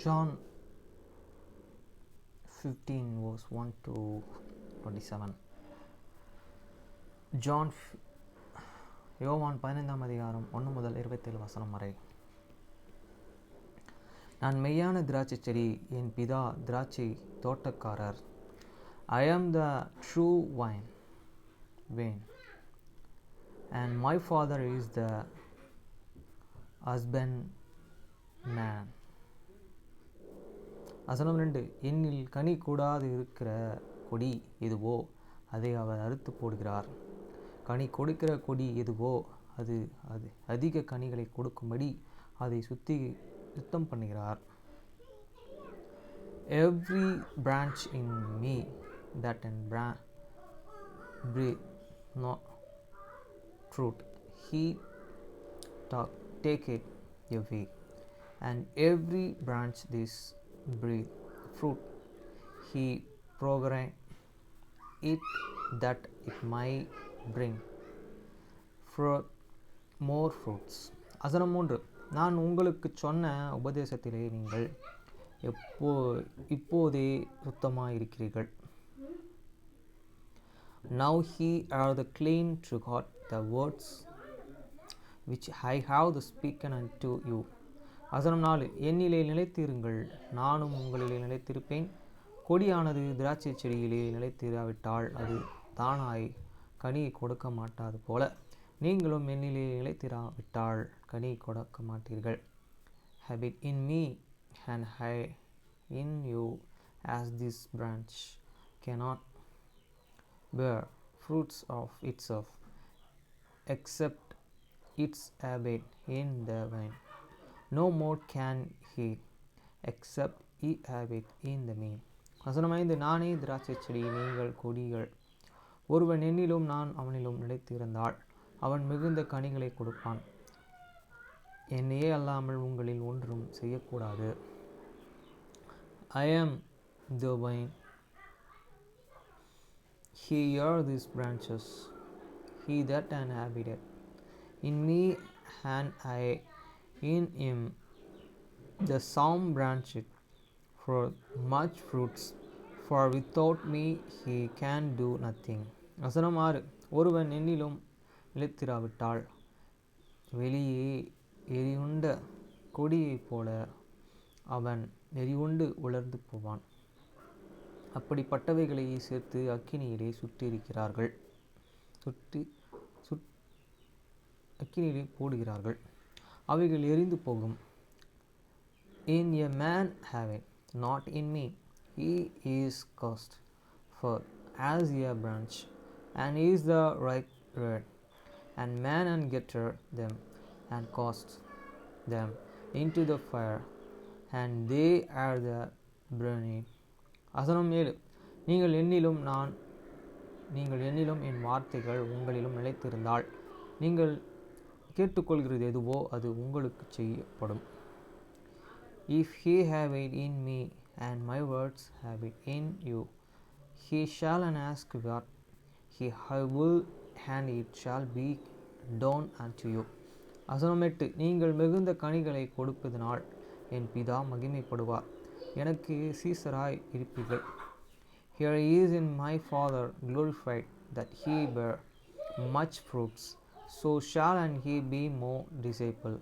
John 15 verse 1 to 27. யோவான் 15 அதிகாரம் 1 முதல் 27 வசனம் வரை. நான் மெய்யான திராட்சை செடி, என் பிதா திராட்சை தோட்டக்காரர். I am the true vine, and my father is the husbandman. வசனம் 2. என்னில் கனி கூடாது இருக்கிற கொடி எதுவோ அதை அவர் அறுத்து போடுகிறார். கனி கொடுக்கிற கொடி எதுவோ அது அதிக கனிகளை கொடுக்கும்படி அதை சுத்தம் பண்ணுகிறார். Every branch in me that can bear no fruit, he take it away, and every branch this bear fruit, he prune it that it might bring more fruits. வசனம் 3. நான் உங்களுக்கு சொன்ன உபதேசத்திலே நீங்கள் இப்போதே சுத்தமாயிருக்கிறீர்கள். Now ye are the clean through God, the words which I have spoken unto you. வசனம் 4. என்னிலே நிலைத்திருங்கள், நானும் உங்களிலே நிலைத்திருப்பேன். கொடியானது திராட்சை செடியிலே நிலைத்திராவிட்டால் அது தானாய் கனி கொடுக்க மாட்டாது போல, நீங்களும் என்னிலே நிலைத்திராவிட்டால் கனி கொடுக்க மாட்டீர்கள். Habit in me and I in you, as this branch cannot bear fruits of itself except its abide in the vine, no more can he except he abide in the me. வசனம் 5. நானே திராட்சை செடி, நீங்கள் கொடிகள். ஒருவன் என்னிலும் நான் அவனிலும் நிலைத்திருந்தால் அவன் மிகுந்த கனிகளை கொடுப்பான். என்னையே அல்லாமல் உங்களில் ஒன்றும் செய்யக்கூடாது. I am the vine, ye are these branches. He that abideth in me and I in him, the same brancheth forth much fruits, for without me he can do nothing. வசனம் 6. ஒருவன் என்னிலும் நிலைத்திராவிட்டால் வெளியே எரியுண்ட கொடியைப் போல அவன் எரியுண்டு உலர்ந்து போவான். அப்படிப்பட்டவைகளை சேர்த்து அக்கினியிலே அக்கினியிலே போடுகிறார்கள், அவைகள் எரிந்து போகும். In a man have it, not in me, he is cast forth as a branch, and is the right word, and man and getter them, and cast them into the fire, and they are the burning. வசனம் 7. நீங்கள் என்னிலும் என் வார்த்தைகள் உங்களிலும் நிலைத்திருந்தால் நீங்கள் கேட்டுக்கொள்கிறது எதுவோ அது உங்களுக்கு செய்யப்படும். If he have it in me and my words have it in you, he shall ask what he will, and it shall be done unto you. வசனம் 8. நீங்கள் மிகுந்த கனிகளை கொடுப்பதனால் என் பிதா மகிமைப்படுவார், எனக்கு சீசராய் இருப்பீர்கள். Here is in my Father glorified, that he bear much fruits, so shall and he be more disciple.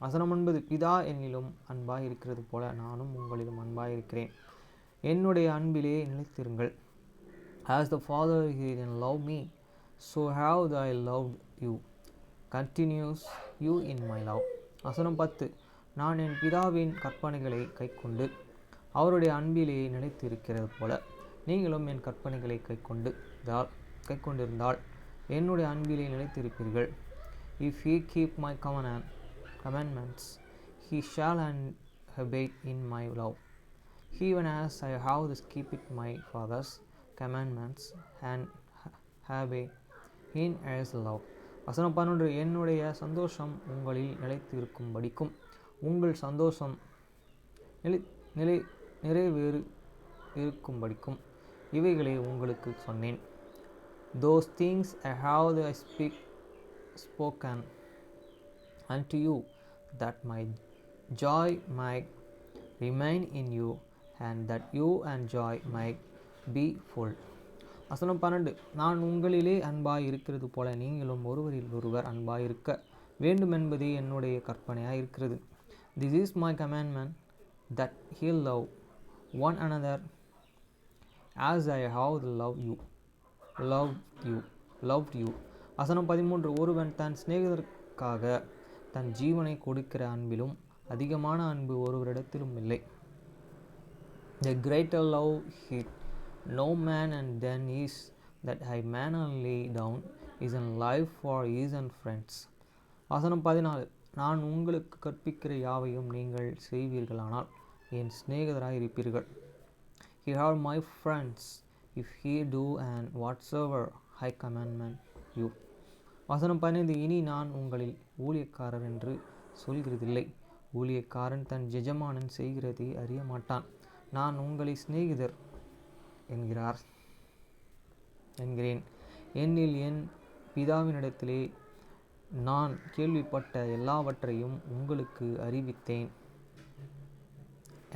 வசனம் 9. பிதா என்னிலும் அன்பாய் இருக்கிறது போல நானும் உங்களிலும் அன்பாய் இருக்கிறேன். என்னுடைய அன்பிலே நிலைத்திருங்கள். As the Father herein loved me, so have I loved you. Continues you in my love. வசனம் 10. நான் என் பிதாவின் கற்பனைகளை கைக்கொண்டு அவருடைய அன்பிலே நிலைத்திருக்கிறது போல நீங்களும் என் கற்பனைகளை கைக்கொண்டிருந்தால் என்னுடைய அன்பிலே நிலைத்திருப்பீர்கள். If he keep my commandments, he shall abide in my love, even as I have keep it my Father's commandments and abide in his love. வசனம் 11. என்னுடைய சந்தோஷம் உங்களில் நிலைத்திருக்கும்படிக்கும் உங்கள் சந்தோஷம் நிறைவேறு இருக்கும்படிக்கும் இவைகளை உங்களுக்கு சொன்னேன். Those things I have spoken unto you, that my joy might remain in you, and that you and joy might be full. வசனம் 12. நான் உங்களிலே அன்பாய் இருக்கிறது போல நீங்களும் ஒருவரில் ஒருவர் அன்பாய் இருக்க வேண்டுமென்பதே என்னுடைய கற்பனையாய் இருக்கிறது. This is my commandment, that he love one another as I have loved you. வசனம் 13. ஒருவன் தன் சிநேகிதருக்காக தன் ஜீவனை கொடுக்கிற அன்பிலும் அதிகமான அன்பு ஒருவரிடத்திலும் இல்லை. The greater love hath no man, and then is that I man lay down his life for his friends. வசனம் 14. நான் உங்களுக்கு கற்பிக்கிற யாவையும் நீங்கள் செய்வீர்களானால் என் சிநேகிதராய் இருப்பீர்கள். Ye are my friends if ye do and whatsoever I command you. வசனம் 15. இனி நான் உங்களில் ஊழியக்காரர் என்று சொல்கிறதில்லை. ஊழியக்காரன் தன் எஜமானன் செய்கிறதை அறிய மாட்டான். நான் உங்களை சிநேகிதர் என்கிறேன். என்னில் என் பிதாவினிடத்திலே நான் கேள்விப்பட்ட எல்லாவற்றையும் உங்களுக்கு அறிவித்தேன்.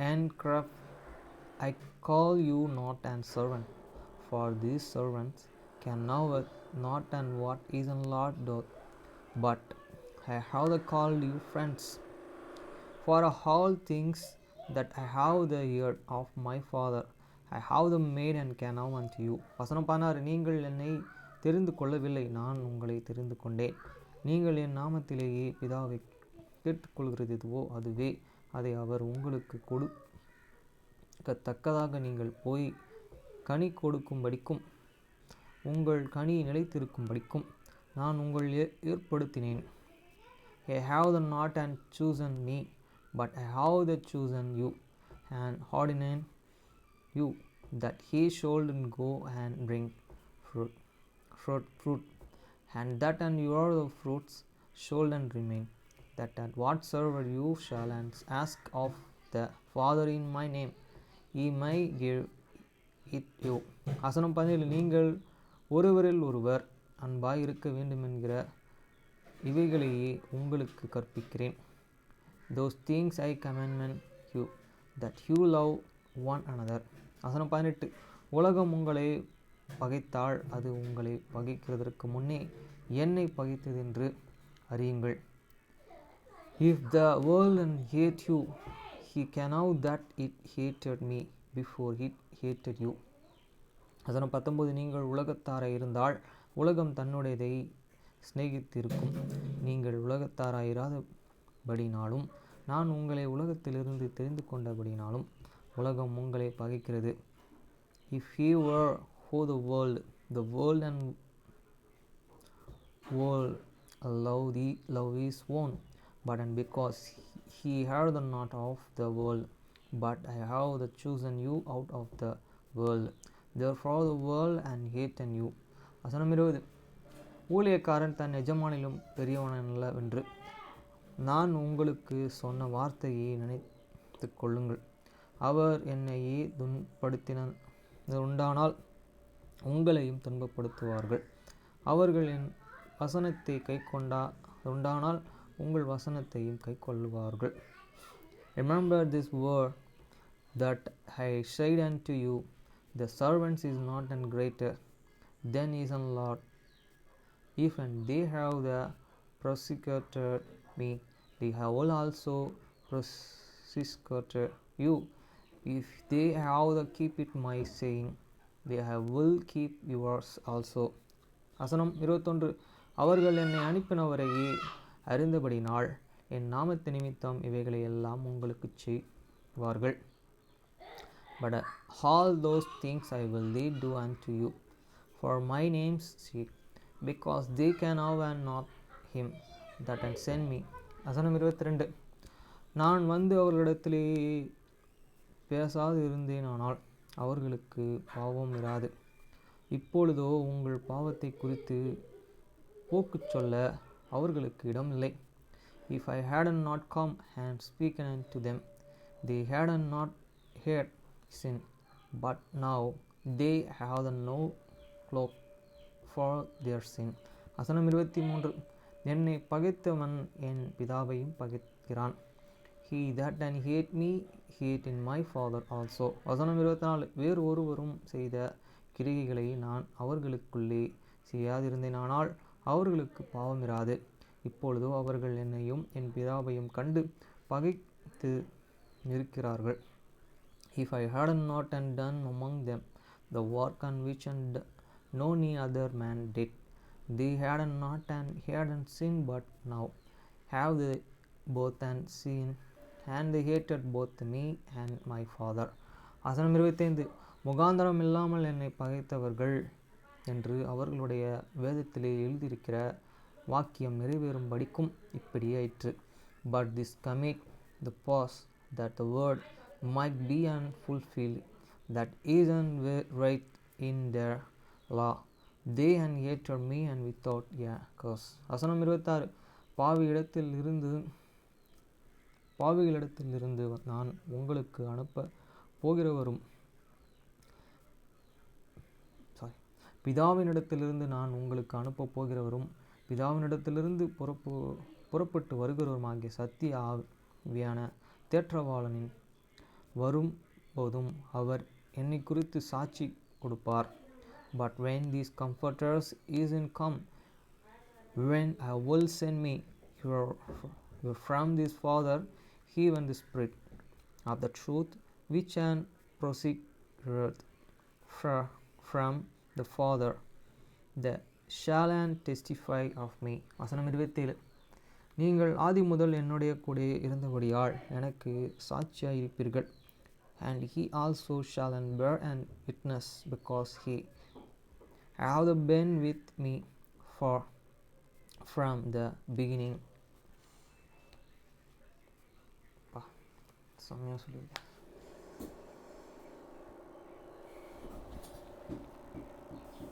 Handcraft, I call you not an servant, for these servants can know not and what is in Lord doth, but I have called you friends. For all things that I have the ear of my Father, I have the made and can now unto you. வசனம் 16. நீங்கள் என்னை தெரிந்து கொள்ளவில்லை, நான் உங்களை தெரிந்து கொண்டேன். நீங்கள் என் நாமத்திலேயே பிதாவை கேட்டுக்கொள்கிறது எதுவோ அதுவே அதை அவர் உங்களுக்கு கொடுக்கத்தக்கதாக நீங்கள் போய் கனி கொடுக்கும்படிக்கும் உங்கள் கனி நிலைத்திருக்கும்படிக்கும் நான் உங்களை ஏற்படுத்தினேன். I have not and chosen me, but I have chosen you and ordained you that he should go and bring fruit, and that and your fruits should remain, that and whatsoever you shall ask of the Father in my name, he may give it you. வசனம் 17. நீங்கள் ஒருவரில் ஒருவர் அன்பாய் இருக்க வேண்டுமென்கிற இவைகளையே உங்களுக்கு கற்பிக்கிறேன். Those things I command you, that you love one another. வசனம் 18. உலகம் உங்களை பகைத்தால் அது உங்களை பகைக்கிறதற்கு முன்னே என்னை பகைத்ததென்று அறியுங்கள். If the world hate you, he can know that it hated me before it hated you. வசனம் 19. நீங்கள் உலகத்தாராய் இருந்தால் உலகம் தன்னுடையதை சிநேகித்திருக்கும். நீங்கள் உலகத்தாராயிராதபடினாலும் நான் உங்களை உலகத்திலிருந்து தெரிந்து கொண்டபடினாலும் உலகம் உங்களை பகைக்கிறது. If he were for the world and world love is own, but and because he heard not of the world, but I have chosen you out of the world, therefore the world and hated you. வசனம் 20. ஊழியக்காரன் தன் எஜமானிலும் பெரியவனல்லவென்று நான் உங்களுக்கு சொன்ன வார்த்தையை நினைத்து கொள்ளுங்கள். அவர் என்னையே துன்பப்படுத்தினால் உங்களையும் துன்பப்படுத்துவார்கள். அவர்கள் என் வசனத்தை கைக்கொண்டானால் உங்கள் வசனத்தையும் கைக்கொள்ளுவார்கள். Remember this word that I said unto you, the servant is not greater than his Lord. If and they have persecuted me, they have also persecuted you. If they have keep it my saying, they will keep yours also. வசனம் 21. அவர்கள் என்னை அனுப்பினவரையே அறிந்தபடினால் என் நாமத்து நிமித்தம் இவைகளை எல்லாம் உங்களுக்கு செய்வார்கள். But all those things I will do unto you for my name's sake, because they can know and not him that sent me. வசனம் 22. நான் வந்து அவர்களிடத்திலே பேசாது இருந்தேனானால் அவர்களுக்கு பாவம் இராது. இப்பொழுதோ உங்கள் பாவத்தை குறித்து போக்கு சொல்ல அவர்களுக்கு இடமில்லை. If I had not come and spoken unto them, they had not heard sin, but now they have no cloak for their sin. வசனம் 23. என்னை பகைத்தவன் என் பிதாவையும் பகைக்கிறான். he that and hate me hate in my father also. வசனம் 24. வேறு ஒருவரும் செய்த கிரிகைகளை நான் அவர்களுக்குள்ளே செய்யாதிருந்தேனானால் அவர்களுக்கு பாவமிராது. இப்பொழுதோ அவர்கள் என்னையும் என் பிதாவையும் கண்டு பகைத்து இருக்கிறார்கள். If I had not and done among them the work on which and no other man did, they had not and hadn't sinned, but now have they both and sinned, and they hated both me and my father. வசனம் 25. முகாந்தரம் இல்லாமல் என்னை பகைத்தவர்கள் என்று அவர்களுடைய வேதத்திலே எழுதியிருக்கிற வாக்கியம் நிறைவேறும்படிக்கும் இப்படியே ஆயிற்று. But this commit the pass, that the word might be unfulfilled, that is right in their law. They and hated me and without a curse. வசனம் 26. பாவிகளிடத்திலிருந்து நான் உங்களுக்கு அனுப்ப போகிறவரும் பிதாவினிடத்திலிருந்து நான் உங்களுக்கு அனுப்பப் போகிறவரும் பிதாவினிடத்திலிருந்து புறப்பட்டு வருகிறவருமாகிய சத்திய ஆவியான தேற்றவாளனின் வரும் போதும் அவர் என்னை குறித்து சாட்சி கொடுப்பார். But when these comforters is in come, when I will send me from this Father, even the Spirit of the truth, which can proceed from the Father, the shall and testify of me. வசனம் 27. நீங்கள் ஆதி முதல் என்னுடைய கூட இருந்தபடியால் எனக்கு சாட்சியாய் இருப்பீர்கள். And he also shall and bear and witness, because he have been with me from the beginning. செம்மையாக சொல்லியிருக்கேன்.